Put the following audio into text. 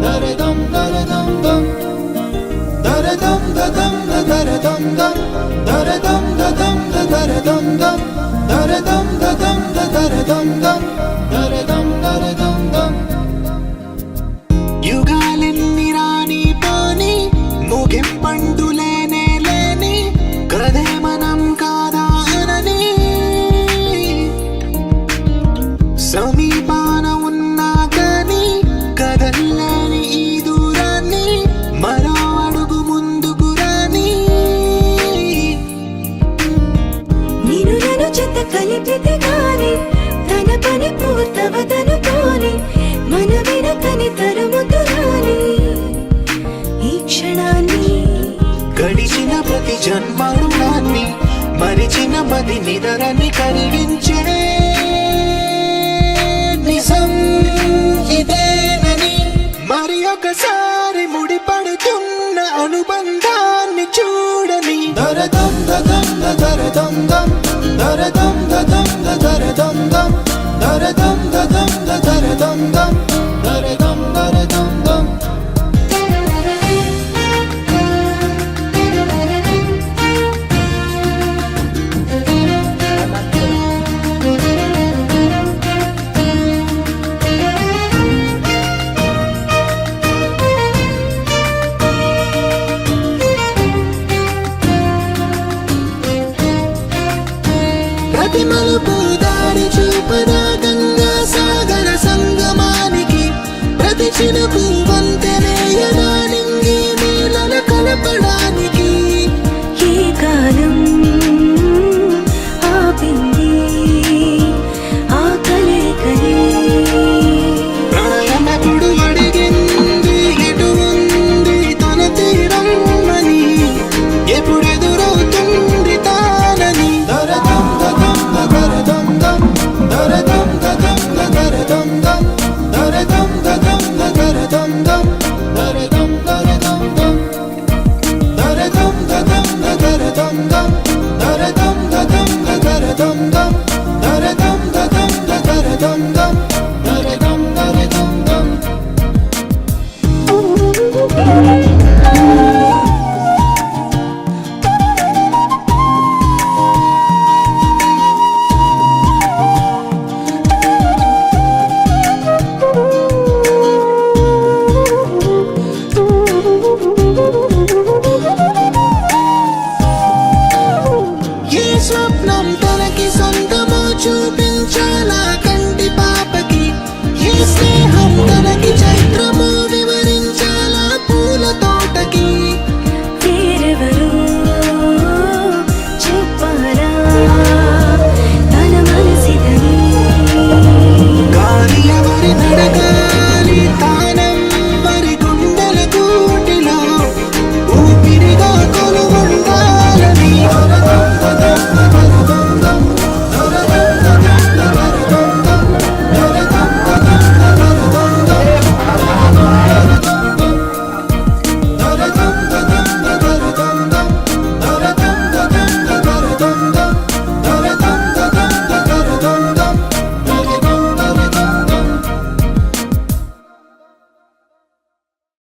daradam daradam dam, daradam dadam daradam dam, daradam dadam daradam dam, daradam dadam daradam dam, daradam daradam dam. యుగాలెన్ని రాని పోని ముగింపండు లేనే లేని కదే మనం కాదా అనని సమీపాన ఉన్నా కానీ కదల్లేని ఈ దూరాన్ని మరో అడుగు ముందుకు రాని నేను నన్ను చెత్త కలిపితే గాని తన పని పూర్తవదనుకోని మన వెనకని తరుముతురాని ఈ క్షణాన్ని గడిచిన ప్రతి జన్మరుణాన్ని మరిచిన మది నిదరని కరిగించే నిజం ఇదేనని మరి ఒకసారి ముడిపడుతున్న అనుబంధాన్ని చూడ